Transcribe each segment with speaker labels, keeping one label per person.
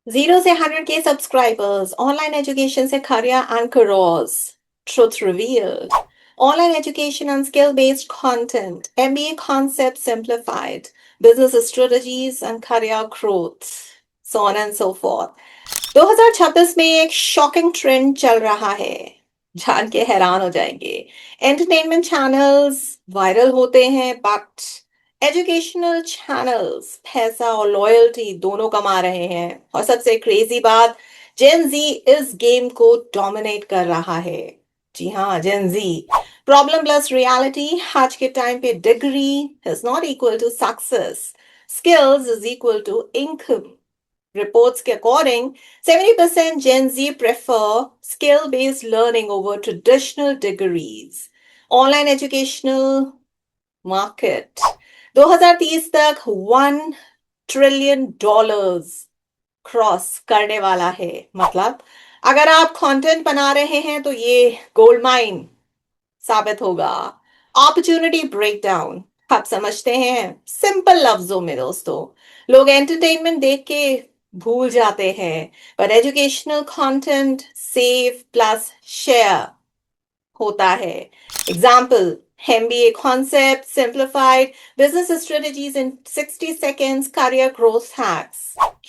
Speaker 1: 0 से 100K subscribers, online education से career anchors, truth revealed, online education and skill-based content, MBA concepts simplified, business strategies and career growth, so on and so forth. 2026 में एक shocking trend चल रहा है, जान के हैरान हो जाएंगे। एंटरटेनमेंट चैनल्स वायरल होते हैं, बट एजुकेशनल चैनल्स पैसा और लॉयल्टी दोनों कमा रहे हैं। और सबसे क्रेजी बात, जेन जी इस गेम को डोमिनेट कर रहा है। जी हाँ, Gen Z. Problem plus reality, आज के टाइम पे degree is not equal to success, skills is equal to income. Reports according, 70% Gen Z prefer skill-based learning over traditional degrees. Online educational market 2030 तक $1 trillion cross करने वाला है। मतलब अगर आप कंटेंट बना रहे हैं तो ये गोल्ड माइन साबित होगा। अपॉर्चुनिटी ब्रेकडाउन, आप समझते हैं सिंपल लफ्जों में दोस्तों, लोग एंटरटेनमेंट देख के भूल जाते हैं, पर educational content save plus share होता है। Example, MBA concept simplified, business strategies in 60 seconds, career growth hacks.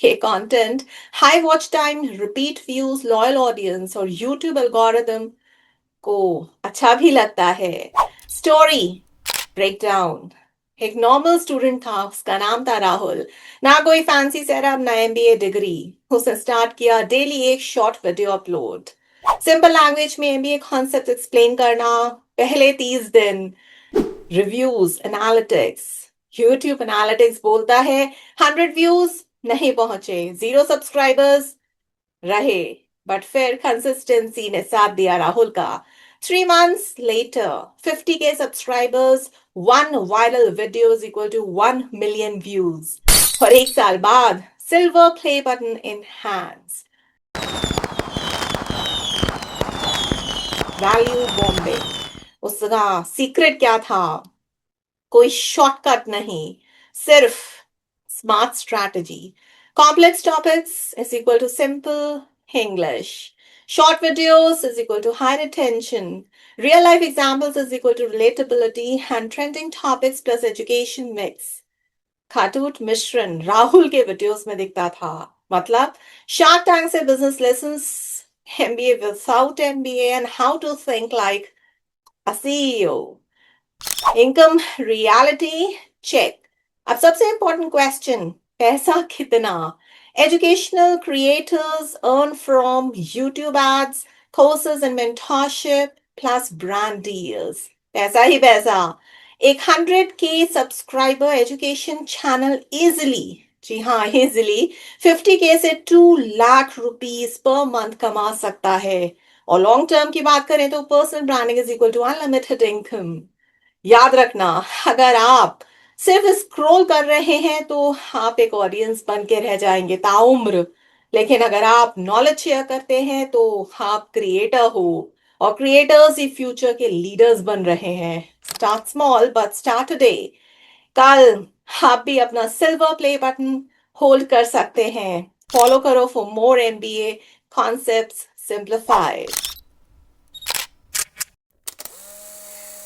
Speaker 1: ये content high watch time, repeat views, loyal audience और YouTube algorithm को अच्छा भी लगता है। स्टोरी ब्रेकडाउन, एक नॉर्मल स्टूडेंट था, उसका नाम था राहुल, ना कोई फैंसी सेटअप ना MBA डिग्री। उसने स्टार्ट किया डेली एक short video upload, simple language में MBA कॉन्सेप्ट एक्सप्लेन करना। पहले 30 दिन रिव्यूज एनालिटिक्स, यूट्यूब एनालिटिक्स बोलता है 100 व्यूज नहीं पहुंचे, 0 सब्सक्राइबर्स रहे, बट फिर कंसिस्टेंसी ने साथ दिया राहुल का। 3 months later, 50K subscribers, one viral video is equal to 1 million views. और एक साल बाद silver play button in hands. Value bombing, उसका सीक्रेट क्या था? कोई शॉर्टकट नहीं, सिर्फ smart strategy. Complex topics is equal to simple English, short videos is equal to high retention, real life examples is equal to relatability, and trending topics plus education mix। खाटूट मिश्रण राहुल के videos में दिखता था। मतलब shark tank से business lessons, MBA without MBA, and how to think like a CEO। Income reality check. अब सबसे important question, पैसा कितना? Educational creators earn from YouTube ads, courses and mentorship plus brand deals. पैसा ही पैसा। एक 100K subscriber education channel easily, जी हाँ इजिली, 50K से 2 लाख रुपीज पर मंथ कमा सकता है। और लॉन्ग टर्म की बात करें तो personal branding is equal to unlimited income. याद रखना, अगर आप सिर्फ स्क्रॉल कर रहे हैं तो आप एक ऑडियंस बन के रह जाएंगे ताउम्र, लेकिन अगर आप नॉलेज शेयर करते हैं तो आप क्रिएटर हो, और क्रिएटर्स ही फ्यूचर के लीडर्स बन रहे हैं। Start small but start today. कल आप भी अपना सिल्वर प्ले बटन होल्ड कर सकते हैं। फॉलो करो for more MBA concepts simplified.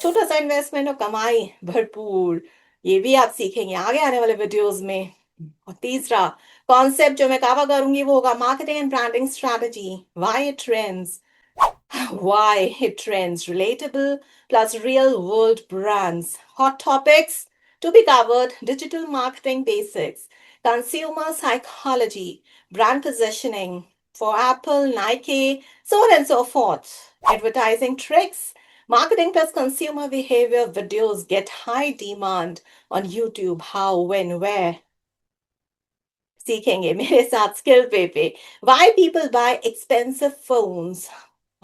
Speaker 1: छोटा सा इन्वेस्टमेंट और कमाई भरपूर, ये भी आप सीखेंगे आगे आने वाले वीडियोस में। और तीसरा कॉन्सेप्ट जो मैं कवर करूंगी वो होगा marketing and branding strategy, why it trends, relatable plus real world brands, hot topics to be covered, digital marketing basics, consumer psychology, brand positioning for Apple, Nike, so on and so forth. Advertising tricks, marketing plus consumer behavior videos get high demand on YouTube. How, when, where? सीखेंगे मेरे साथ skill पे why people buy expensive phones,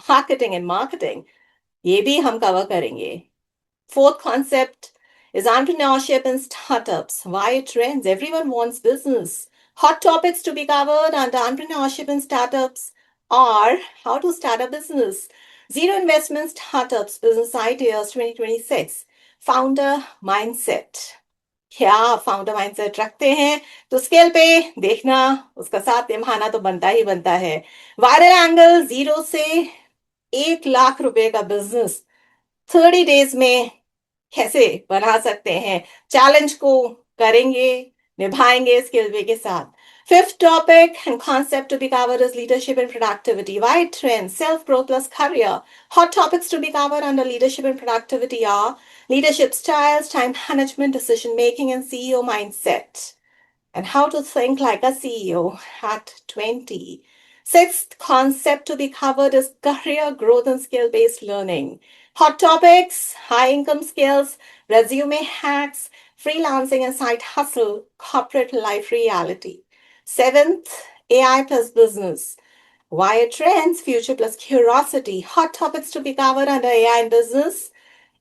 Speaker 1: marketing and marketing, ये भी हम cover करेंगे। Fourth concept is entrepreneurship and startups, why it trends, everyone wants business. Hot topics to be covered under entrepreneurship and startups are how to start a business, zero investment startups, business ideas 2026, founder mindset, क्या founder mindset रखते हैं तो scale पे देखना, उसका साथ निभाना तो बनता ही बनता है। वायरल एंगल, 0 से 1 लाख रुपए का बिजनेस 30 डेज में कैसे बना सकते हैं, चैलेंज को करेंगे, निभाएंगे स्किल वे के साथ। Fifth topic and concept to be covered is leadership and productivity. Wide trends, self-growth plus career. Hot topics to be covered under leadership and productivity are leadership styles, time management, decision making, and CEO mindset, and how to think like a CEO at 20. Sixth concept to be covered is career growth and skill based learning. Hot topics, high income skills, resume hacks, freelancing and side hustle, corporate life reality. Seventh, AI plus business. Wire trends, future plus curiosity. Hot topics to be covered under AI in business,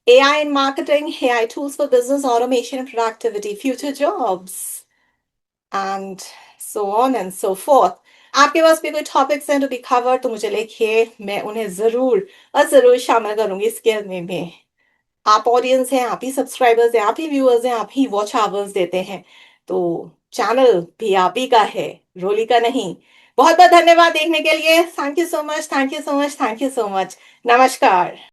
Speaker 1: AI in marketing, AI tools for business automation and productivity, future jobs, and so on and so forth. आपके पास भी कोई topics हैं to be cover तो मुझे लिखिए, मैं उन्हें जरूर और जरूर शामिल करूंगी इस गेम में। आप ऑडियंस हैं, आप ही सब्सक्राइबर्स हैं, आप ही व्यूअर्स हैं, आप ही वॉच आवर्स देते हैं, तो चैनल भी आप ही का है, रोली का नहीं। बहुत बहुत धन्यवाद देखने के लिए। Thank you so much, thank you so much, thank you so much. नमस्कार।